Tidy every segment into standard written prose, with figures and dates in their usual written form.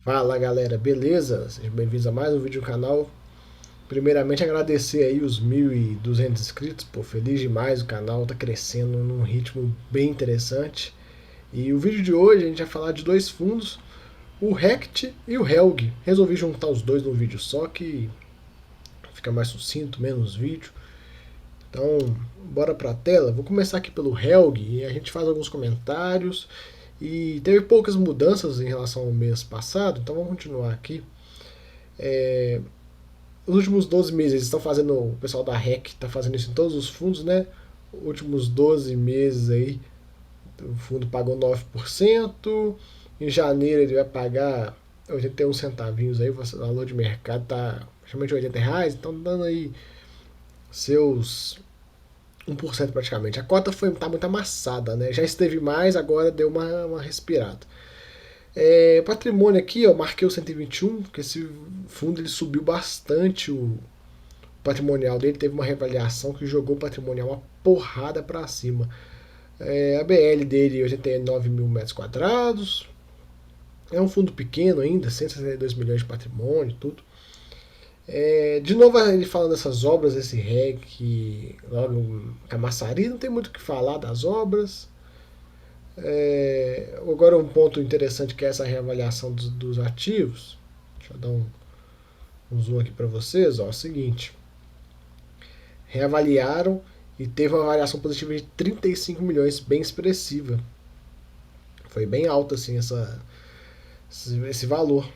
Fala galera, beleza? Sejam bem-vindos a mais um vídeo no canal. Primeiramente agradecer aí os 1.200 inscritos, pô, feliz demais, o canal tá crescendo num ritmo bem interessante. E o vídeo de hoje a gente vai falar de dois fundos, o Rect e o Helg. Resolvi juntar os dois num vídeo só que fica mais sucinto, menos vídeo. Então, bora pra tela. Vou começar aqui pelo Helg e a gente faz alguns comentários. E teve poucas mudanças em relação ao mês passado, então vamos continuar aqui. Os últimos 12 meses eles estão fazendo, o pessoal da REC está fazendo isso em todos os fundos, né? Os últimos 12 meses aí, o fundo pagou 9%. Em janeiro ele vai pagar 81 centavinhos aí, o valor de mercado tá praticamente R$ 80, então dando aí seus 1% praticamente. A cota tá muito amassada, né? Já esteve mais, agora deu uma respirada. Patrimônio aqui, ó, marquei o 121, porque esse fundo ele subiu bastante o patrimonial dele, teve uma reavaliação que jogou o patrimonial uma porrada para cima. A BL dele 89 mil metros quadrados, é um fundo pequeno ainda, 162 milhões de patrimônio, tudo. De novo ele falando dessas obras, esse REC, logo Camaçari, não tem muito o que falar das obras. Agora um ponto interessante que é essa reavaliação dos ativos. Deixa eu dar um zoom aqui para vocês. Ó, é o seguinte: reavaliaram e teve uma variação positiva de 35 milhões, bem expressiva. Foi bem alto assim esse valor.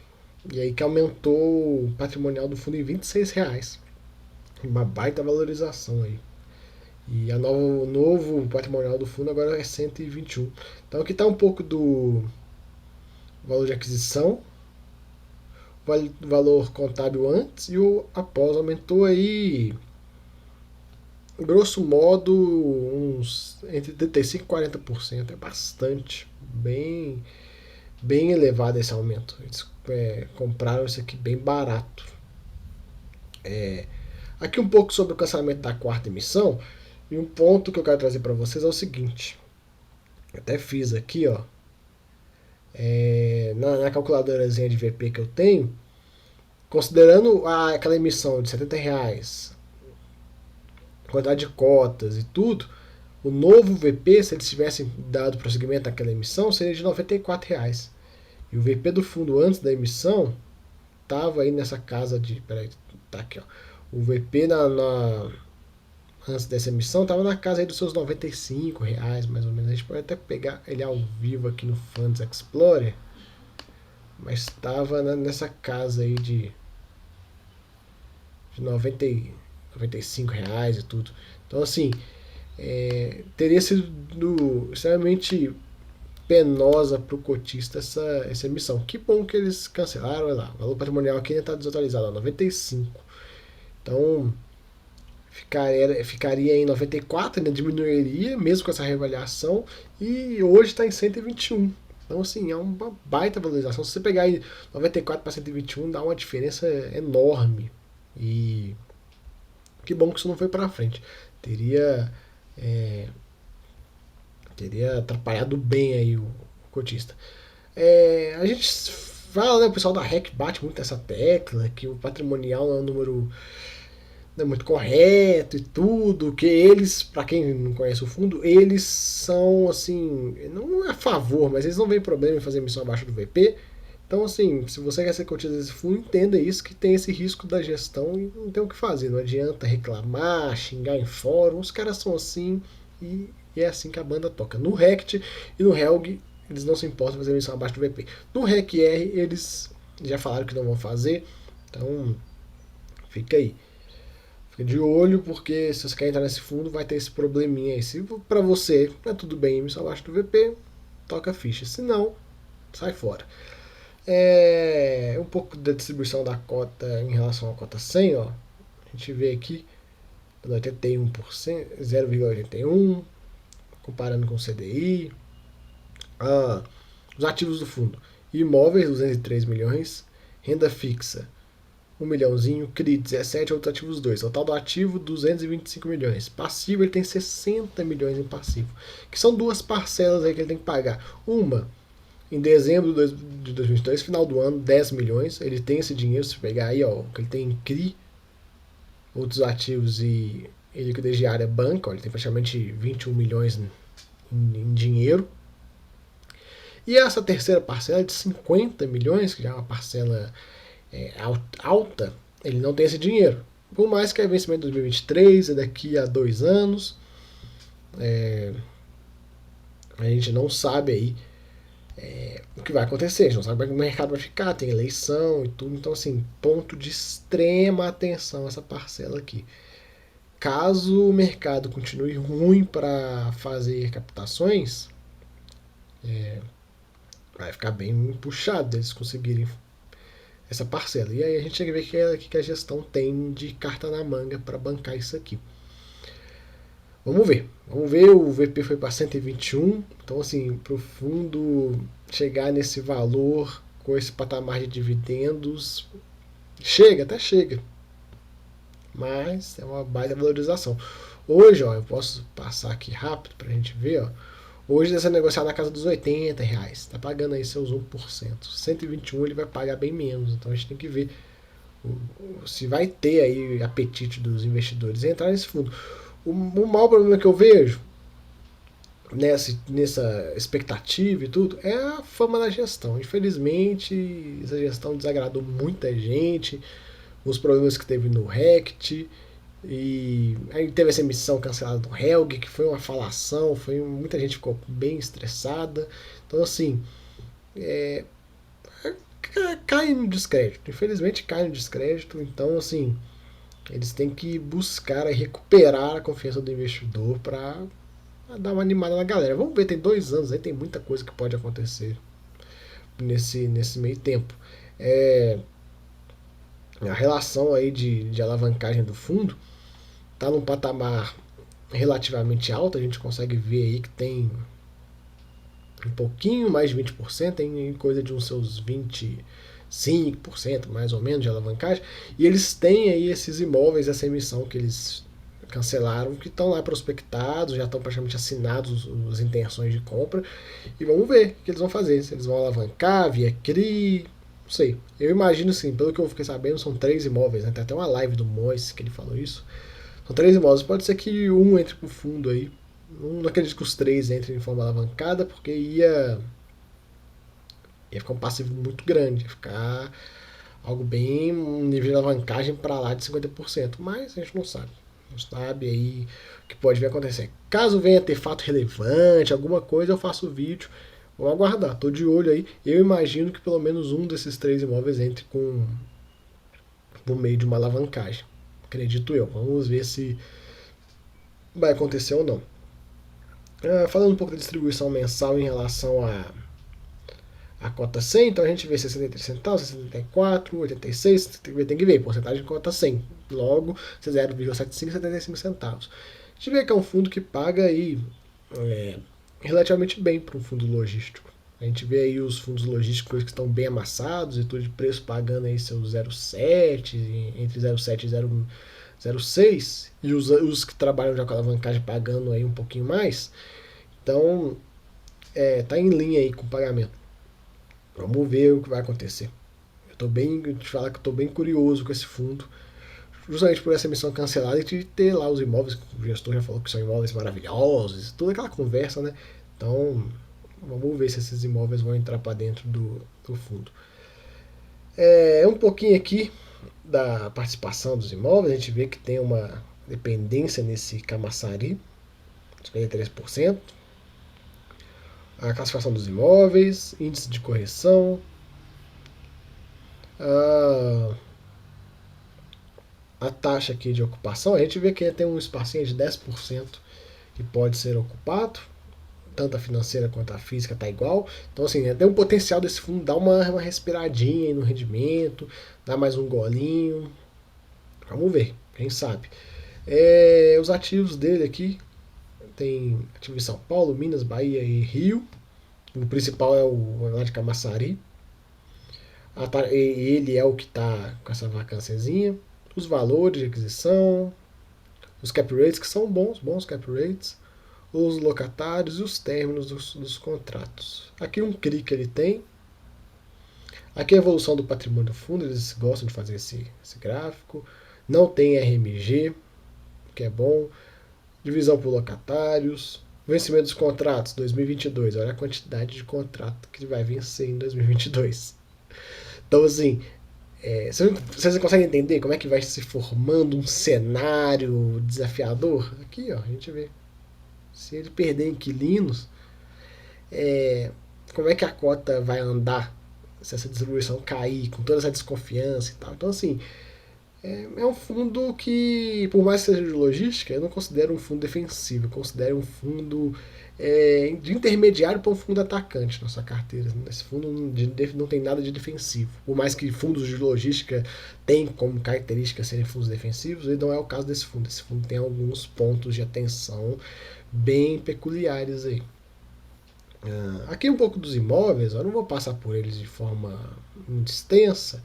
E aí que aumentou o patrimonial do fundo em R$ 26. Uma baita valorização aí. E o novo patrimonial do fundo agora é 121. Então aqui está um pouco do valor de aquisição, o valor contábil antes e o após. Aumentou aí, grosso modo, uns entre 35% e 40%. É bastante, bem elevado esse aumento. Eles compraram isso aqui bem barato. Aqui um pouco sobre o cancelamento da quarta emissão. E um ponto que eu quero trazer para vocês é o seguinte. Eu até fiz aqui, ó, na calculadorazinha de VP que eu tenho, considerando aquela emissão de R$ 70, quantidade de cotas e tudo, o novo VP, se eles tivessem dado prosseguimento àquela emissão, seria de R$ 94. E o VP do fundo antes da emissão estava aí nessa casa de. Peraí, tá aqui, ó. O VP antes dessa emissão estava na casa aí dos seus R$ 95, mais ou menos. A gente pode até pegar ele ao vivo aqui no Funds Explorer, mas estava nessa casa aí de 95 reais e tudo. Então assim, teria sido extremamente penosa para o cotista essa emissão. Que bom que eles cancelaram. Olha lá, o valor patrimonial aqui ainda está desatualizado, 95. Então ficaria em 94, né, diminuiria mesmo com essa reavaliação, e hoje está em 121. Então, assim, é uma baita valorização. Se você pegar aí 94 para 121, dá uma diferença enorme. E que bom que isso não foi para frente. Teria atrapalhado bem aí o cotista. A gente fala, né, o pessoal da REC bate muito essa tecla, que o patrimonial é um número não é muito correto e tudo, que eles, para quem não conhece o fundo, eles são assim, não é a favor, mas eles não veem problema em fazer emissão abaixo do VP. Então, assim, se você quer ser cotista desse fundo, entenda isso, que tem esse risco da gestão e não tem o que fazer. Não adianta reclamar, xingar em fórum, os caras são assim e é assim que a banda toca. No Rect e no Helg, eles não se importam em fazer emissão abaixo do VP. No REC-R, eles já falaram que não vão fazer, então fica aí. Fica de olho, porque se você quer entrar nesse fundo, vai ter esse probleminha aí. Se pra você é tudo bem emissão abaixo do VP, toca a ficha. Se não, sai fora. Um pouco da distribuição da cota em relação à cota 100, ó. A gente vê aqui 81%, 0,81%, comparando com o CDI. Os ativos do fundo: imóveis 203 milhões, renda fixa 1 milhãozinho, CRI 17, outros ativos 2. Total do ativo 225 milhões. Passivo ele tem 60 milhões em passivo, que são duas parcelas aí que ele tem que pagar. Uma Em dezembro de 2022, final do ano, 10 milhões. Ele tem esse dinheiro, se pegar aí, ó, que ele tem em CRI, outros ativos e liquidez diária banca, ó, ele tem praticamente 21 milhões em dinheiro. E essa terceira parcela de 50 milhões, que já é uma parcela alta, ele não tem esse dinheiro. Por mais que é vencimento de 2023, é daqui a 2 anos, a gente não sabe aí o que vai acontecer, a gente não sabe como é que o mercado vai ficar, tem eleição e tudo, então assim, ponto de extrema atenção essa parcela aqui. Caso o mercado continue ruim para fazer captações, vai ficar bem puxado eles conseguirem essa parcela. E aí a gente chega a ver que a gestão tem de carta na manga para bancar isso aqui. Vamos ver. Vamos ver, o VP foi para 121. Então, assim, para o fundo chegar nesse valor com esse patamar de dividendos, chega, até chega. Mas é uma baita valorização. Hoje, ó, eu posso passar aqui rápido para a gente ver, ó. Hoje deve ser negociado na casa dos R$ 80. Tá pagando aí seus 1%. 121 ele vai pagar bem menos. Então a gente tem que ver se vai ter aí apetite dos investidores entrar nesse fundo. O maior problema que eu vejo nessa expectativa e tudo é a fama da gestão. Infelizmente, essa gestão desagradou muita gente, os problemas que teve no Rect, e aí teve essa emissão cancelada do Helg, que foi uma falação, muita gente ficou bem estressada. Então, assim, cai no descrédito. Infelizmente, cai no descrédito. Então, assim, eles têm que buscar e recuperar a confiança do investidor para dar uma animada na galera. Vamos ver, tem 2 anos aí, tem muita coisa que pode acontecer nesse meio tempo. A relação aí de alavancagem do fundo está num patamar relativamente alto. A gente consegue ver aí que tem um pouquinho mais de 20%, tem coisa de uns seus 25% mais ou menos de alavancagem, e eles têm aí esses imóveis, essa emissão que eles cancelaram, que estão lá prospectados, já estão praticamente assinados as intenções de compra, e vamos ver o que eles vão fazer, se eles vão alavancar via CRI, não sei. Eu imagino assim, pelo que eu fiquei sabendo, são 3 imóveis, né? Tem até uma live do Mois que ele falou isso. São 3 imóveis, pode ser que um entre pro fundo aí. Não acredito que os 3 entrem em forma alavancada, porque ia ficar um passivo muito grande, ia ficar algo bem, um nível de alavancagem para lá de 50%, mas a gente não sabe. Não sabe aí o que pode vir a acontecer. Caso venha ter fato relevante, alguma coisa, eu faço o vídeo. Vamos aguardar, tô de olho aí. Eu imagino que pelo menos um desses 3 imóveis entre por meio de uma alavancagem. Acredito eu. Vamos ver se vai acontecer ou não. Falando um pouco da distribuição mensal em relação a cota 100, então a gente vê 63 centavos, 64, 86, tem que ver, porcentagem de cota 100. Logo, 0,75, 75 centavos. A gente vê que é um fundo que paga aí relativamente bem para um fundo logístico. A gente vê aí os fundos logísticos que estão bem amassados e tudo de preço pagando aí seus 0,7, entre 0,7 e 0,6, e os que trabalham já com alavancagem pagando aí um pouquinho mais. Então, tá em linha aí com o pagamento. Vamos ver o que vai acontecer. Te falar que eu tô bem curioso com esse fundo, justamente por essa emissão cancelada e de ter lá os imóveis, o gestor já falou que são imóveis maravilhosos, toda aquela conversa, né? Então, vamos ver se esses imóveis vão entrar para dentro do fundo. Um pouquinho aqui da participação dos imóveis, a gente vê que tem uma dependência nesse Camaçari, 53%. A classificação dos imóveis, índice de correção, a taxa aqui de ocupação, a gente vê que tem um espacinho de 10% que pode ser ocupado, tanto a financeira quanto a física está igual. Então, assim, tem um potencial desse fundo dar uma respiradinha aí no rendimento, dar mais um golinho. Vamos ver, quem sabe. Os ativos dele aqui, tem ativo em São Paulo, Minas, Bahia e Rio. O principal é o lá de Camaçari. Ele é o que está com essa vacânciazinha. Os valores de aquisição, os cap rates, que são bons cap rates. os locatários e os términos dos contratos. Aqui um CRI que ele tem. Aqui a evolução do patrimônio do fundo, eles gostam de fazer esse gráfico. Não tem RMG, que é bom. Divisão por locatários. Vencimento dos contratos, 2022. Olha a quantidade de contrato que vai vencer em 2022. Então, assim, vocês conseguem entender como é que vai se formando um cenário desafiador? Aqui, ó, a gente vê. Se ele perder inquilinos, como é que a cota vai andar se essa distribuição cair, com toda essa desconfiança e tal. Então, assim, é um fundo que, por mais que seja de logística, eu não considero um fundo defensivo, eu considero um fundo de intermediário para um fundo atacante na sua carteira. Esse fundo não tem nada de defensivo. Por mais que fundos de logística tenham como característica serem fundos defensivos, ele não é o caso desse fundo. Esse fundo tem alguns pontos de atenção bem peculiares aí. Aqui um pouco dos imóveis, eu não vou passar por eles de forma muito extensa.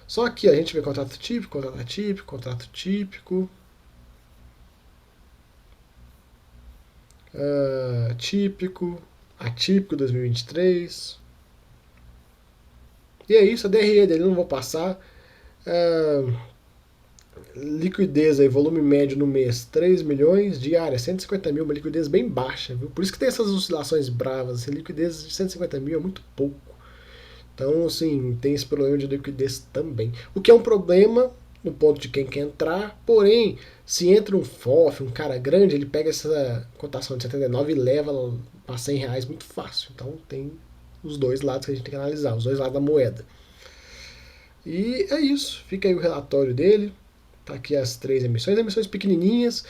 Só aqui a gente vê contrato típico, contrato atípico, contrato típico. Típico, atípico 2023. E é isso, a DRE dele não vou passar. Liquidez aí, volume médio no mês 3 milhões, diária 150 mil, uma liquidez bem baixa, viu? Por isso que tem essas oscilações bravas, assim, liquidez de 150 mil é muito pouco. Então, assim, tem esse problema de liquidez também. O que é um problema no ponto de quem quer entrar, porém, se entra um FOF, um cara grande, ele pega essa cotação de 79 e leva para 100 reais muito fácil. Então, tem os dois lados que a gente tem que analisar, os dois lados da moeda. E é isso, fica aí o relatório dele. Tá aqui as 3 emissões pequenininhas.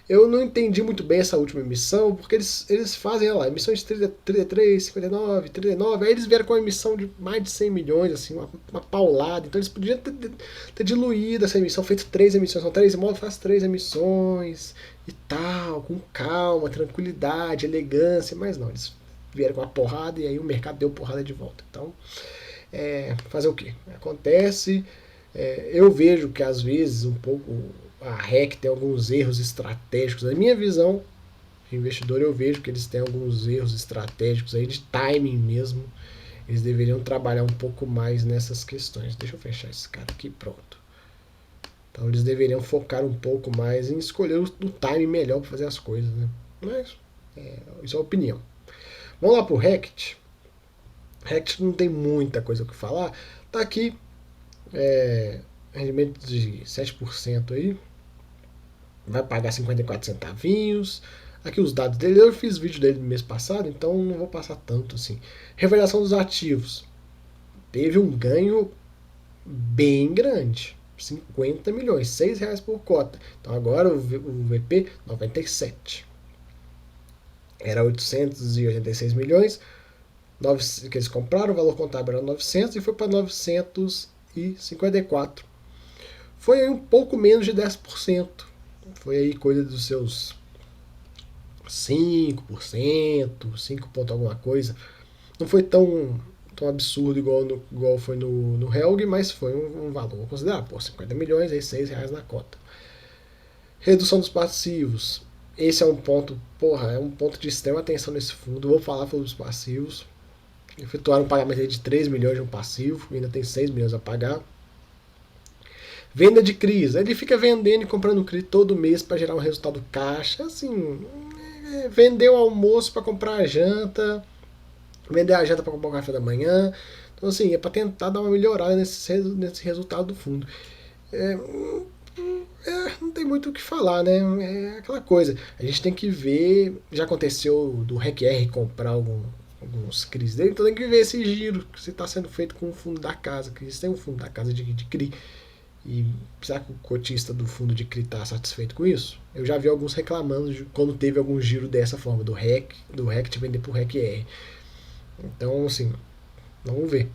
Eu não entendi muito bem essa última emissão, porque eles fazem, olha lá, emissões de 33, 59, 39, aí eles vieram com uma emissão de mais de 100 milhões, assim, uma paulada. Então eles podiam ter diluído essa emissão, feito 3 emissões, são 3 imóveis, faz 3 emissões e tal, com calma, tranquilidade, elegância, mas não, eles vieram com uma porrada e aí o mercado deu porrada de volta. Então, fazer o que? Acontece. Eu vejo que às vezes um pouco a REC tem alguns erros estratégicos. Na minha visão, investidor, eu vejo que eles têm alguns erros estratégicos aí de timing mesmo. Eles deveriam trabalhar um pouco mais nessas questões. Deixa eu fechar esse cara aqui, pronto. Então eles deveriam focar um pouco mais em escolher o timing melhor para fazer as coisas, né? Mas isso é opinião. Vamos lá pro Rect. Rect não tem muita coisa o que falar. Tá aqui rendimento de 7% aí, vai pagar 54 centavinhos. Aqui os dados dele, eu fiz vídeo dele no mês passado, então não vou passar tanto assim. Revelação dos ativos, teve um ganho bem grande, 50 milhões, 6 reais por cota. Então agora o VP 97, era 886 milhões que eles compraram, o valor contábil era 900 e foi para 954. Foi aí um pouco menos de 10%. Foi aí coisa dos seus 5%, 5 ponto alguma coisa. Não foi tão absurdo igual foi no Helg, mas foi um valor considerável. Pô, 50 milhões, aí 6 reais na cota. Redução dos passivos. Esse é um ponto, é um ponto de extrema atenção nesse fundo. Vou falar sobre os passivos. Efetuaram um pagamento de 3 milhões de um passivo, ainda tem 6 milhões a pagar. Venda de CRIs, ele fica vendendo e comprando CRI todo mês para gerar um resultado caixa, assim, vender o almoço para comprar a janta, vender a janta para comprar o café da manhã. Então, assim, é para tentar dar uma melhorada nesse resultado do fundo. Não tem muito o que falar, né? É aquela coisa. A gente tem que ver. Já aconteceu do RECR comprar alguns CRIs dele, então tem que ver esse giro que está sendo feito com o fundo da casa, que eles têm um fundo da casa de CRI. E será que o cotista do fundo de CRI está satisfeito com isso? Eu já vi alguns reclamando de quando teve algum giro dessa forma, do REC vender para o REC-R. Então, assim, vamos ver.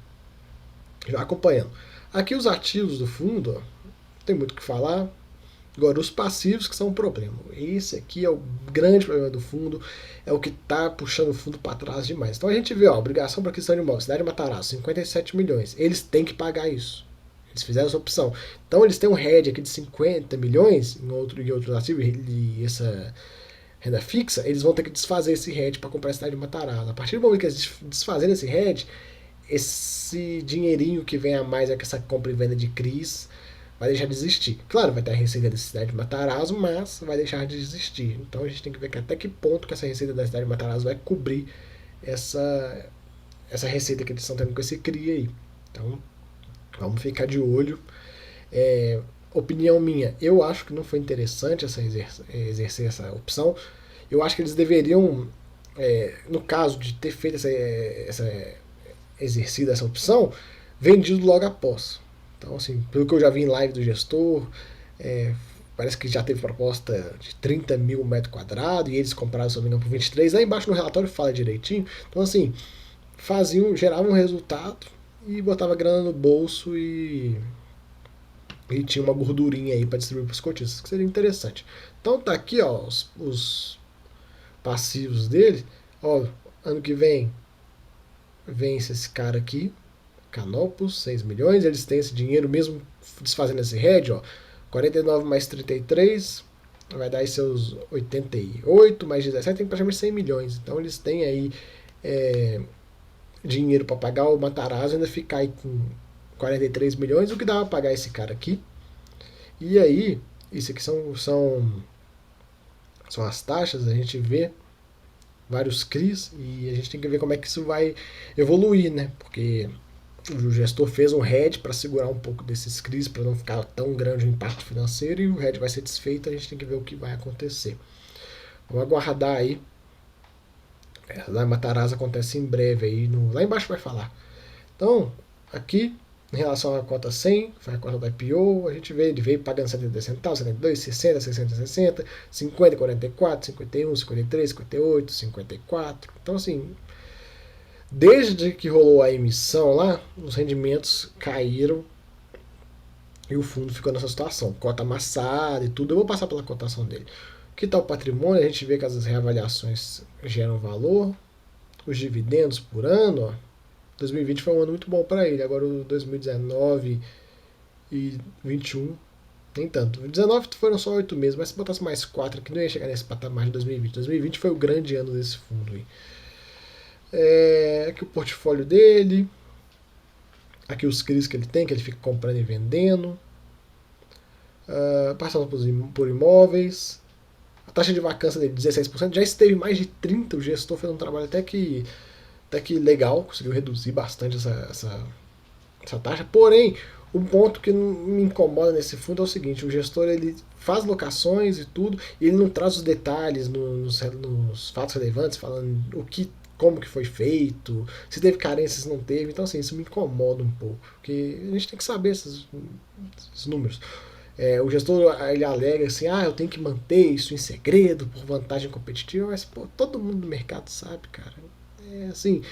Já acompanhando. Aqui os ativos do fundo, ó, não tem muito o que falar. Agora, os passivos que são um problema. Esse aqui é o grande problema do fundo, é o que está puxando o fundo para trás demais. Então a gente vê, ó, obrigação para aquisição de imóvel, Cidade de Matarazzo, 57 milhões. Eles têm que pagar isso. Eles fizeram essa opção. Então eles têm um hedge aqui de 50 milhões em outros ativos, e essa renda fixa, eles vão ter que desfazer esse hedge para comprar a cidade de Matarazzo. A partir do momento que eles desfazerem esse hedge, esse dinheirinho que vem a mais é que essa compra e venda de CRIs vai deixar de existir. Claro, vai ter a receita da cidade de Matarazzo, mas vai deixar de existir. Então a gente tem que ver até que ponto que essa receita da cidade de Matarazzo vai cobrir essa receita que eles estão tendo com esse CRI aí. Então vamos ficar de olho. Opinião minha, eu acho que não foi interessante exercer essa opção. Eu acho que eles deveriam, no caso de ter feito exercido essa opção, vendido logo após. Então, assim, pelo que eu já vi em live do gestor, parece que já teve proposta de 30 mil metros quadrados e eles compraram, se não me engano, por 23. Lá embaixo no relatório fala direitinho. Então, assim, geravam um resultado e botava grana no bolso e tinha uma gordurinha aí para distribuir para os cotistas, que seria interessante. Então tá aqui, ó, os passivos dele. Ó, ano que vem vence esse cara aqui, Canopus, 6 milhões. Eles têm esse dinheiro mesmo desfazendo esse hedge, ó. 49 mais 33 vai dar aí seus 88 mais 17, tem praticamente 100 milhões. Então eles têm aí dinheiro para pagar o Matarazzo e ainda ficar aí com 43 milhões, o que dá para pagar esse cara aqui. E aí, isso aqui são as taxas, a gente vê vários CRIs e a gente tem que ver como é que isso vai evoluir, né? Porque o gestor fez um hedge para segurar um pouco desses CRIs, para não ficar tão grande o impacto financeiro, e o hedge vai ser desfeito, a gente tem que ver o que vai acontecer. Vamos aguardar aí. Lá em Matarazzo acontece em breve aí, lá embaixo vai falar. Então, aqui, em relação à cota 100, foi a cota da IPO, a gente vê, ele veio pagando 72 centavos, 72, 60, 60, 60, 50, 44, 51, 53, 58, 54. Então, assim, desde que rolou a emissão lá, os rendimentos caíram e o fundo ficou nessa situação. Cota amassada e tudo. Eu vou passar pela cotação dele. Que tal o patrimônio? A gente vê que as reavaliações geram valor. Os dividendos por ano, ó, 2020 foi um ano muito bom para ele. Agora o 2019 e 21 nem tanto. 2019 foram só 8 meses, mas se botasse mais 4 aqui não ia chegar nesse patamar de 2020. 2020 foi o grande ano desse fundo aí. Aqui o portfólio dele. Aqui os CRIs que ele tem, que ele fica comprando e vendendo. Passando por imóveis. A taxa de vacância dele, 16%. Já esteve mais de 30%. O gestor fez um trabalho até que legal. Conseguiu reduzir bastante essa taxa. Porém, um ponto que me incomoda nesse fundo é o seguinte: o gestor ele faz locações e tudo, e ele não traz os detalhes nos fatos relevantes, falando como que foi feito, se teve carências, se não teve. Então, assim, isso me incomoda um pouco, porque a gente tem que saber esses números. O gestor ele alega assim, eu tenho que manter isso em segredo por vantagem competitiva, mas pô, todo mundo do mercado sabe, cara. Assim,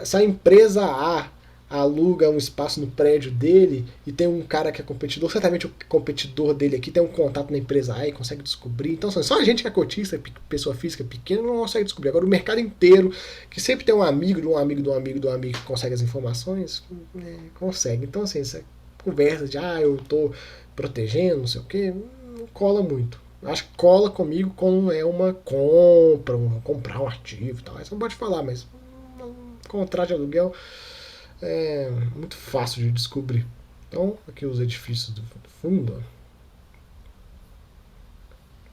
se a empresa A aluga um espaço no prédio dele e tem um cara que é competidor, certamente o competidor dele aqui tem um contato na empresa A e consegue descobrir. Então, só a gente que é cotista, pessoa física pequena, não consegue descobrir. Agora, o mercado inteiro, que sempre tem um amigo de um amigo de um amigo de um amigo que consegue as informações, consegue. Então, assim, essa conversa de, eu tô protegendo, não sei o que, não cola muito. Acho que cola comigo quando é uma compra, comprar um ativo e tal. Isso não pode falar, mas um contrato de aluguel é muito fácil de descobrir. Então, aqui os edifícios do fundo.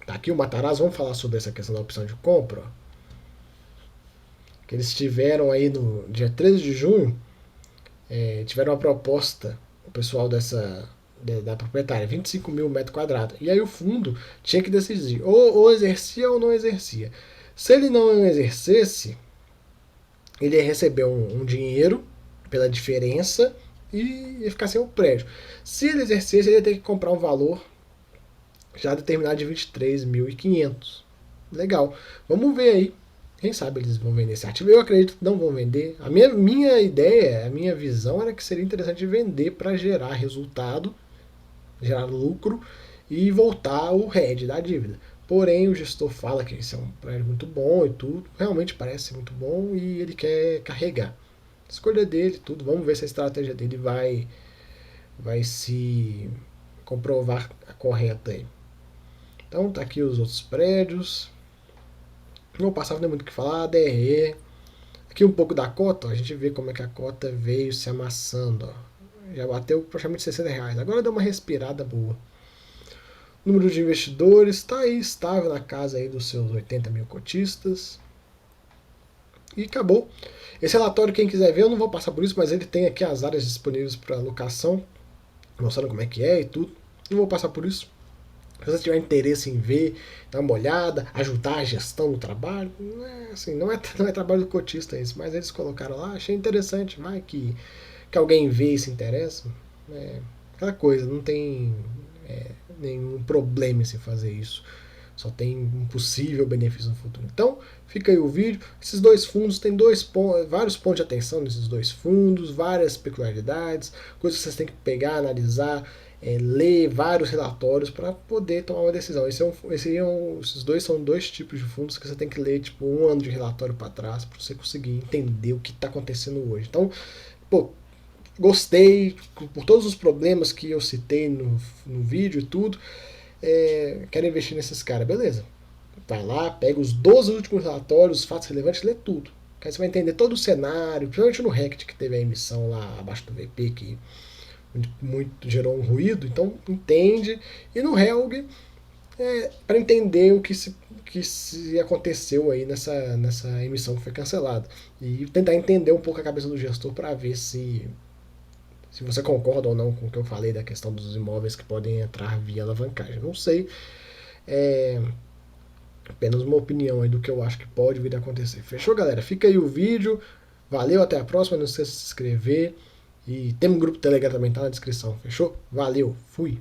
Tá aqui o Matarazzo, vamos falar sobre essa questão da opção de compra. Que eles tiveram aí no dia 13 de junho, tiveram uma proposta, o pessoal da proprietária, 25 mil metros quadrados. E aí o fundo tinha que decidir, ou exercia ou não exercia. Se ele não exercesse, ele ia receber um dinheiro pela diferença e ia ficar sem o prédio. Se ele exercesse, ele ia ter que comprar um valor já determinado de 23.500. Legal. Vamos ver aí. Quem sabe eles vão vender esse ativo. Eu acredito que não vão vender. A minha ideia, a minha visão era que seria interessante vender para gerar resultado, gerar lucro e voltar o head da dívida. Porém, o gestor fala que esse é um prédio muito bom e tudo. Realmente parece muito bom e ele quer carregar. Escolha dele, tudo. Vamos ver se a estratégia dele vai se comprovar correta aí. Então tá aqui os outros prédios. Não vou passar, não tem muito o que falar. DRE. Aqui um pouco da cota, ó, a gente vê como é que a cota veio se amassando. Ó. Já bateu praticamente R$ 60. Agora deu uma respirada boa. O número de investidores está aí estável na casa aí dos seus 80 mil cotistas. E acabou. Esse relatório, quem quiser ver, eu não vou passar por isso, mas ele tem aqui as áreas disponíveis para alocação, mostrando como é que é e tudo. Não vou passar por isso. Se você tiver interesse em ver, dar uma olhada, ajudar a gestão do trabalho, não é, assim, não é trabalho do cotista isso, mas eles colocaram lá, achei interessante, vai que alguém vê e se interessa. É, aquela coisa, não tem nenhum problema em se fazer isso. Só tem um possível benefício no futuro. Então, fica aí o vídeo. Esses dois fundos tem vários pontos de atenção nesses dois fundos, várias peculiaridades, coisas que vocês têm que pegar, analisar, ler vários relatórios para poder tomar uma decisão. Esses dois são dois tipos de fundos que você tem que ler tipo um ano de relatório para trás para você conseguir entender o que está acontecendo hoje. Então, pô, gostei por todos os problemas que eu citei no vídeo e tudo. Quero investir nesses caras, beleza. Vai lá, pega os 12 últimos relatórios, os fatos relevantes, lê tudo. Aí você vai entender todo o cenário, principalmente no Rect, que teve a emissão lá abaixo do VP, que gerou um ruído, então entende. E no Helg, para entender o que se aconteceu aí nessa emissão que foi cancelada. E tentar entender um pouco a cabeça do gestor para ver se você concorda ou não com o que eu falei da questão dos imóveis que podem entrar via alavancagem. Não sei, é apenas uma opinião aí do que eu acho que pode vir a acontecer. Fechou, galera? Fica aí o vídeo. Valeu, até a próxima. Não esqueça de se inscrever. E tem um grupo Telegram também, tá na descrição. Fechou? Valeu, fui!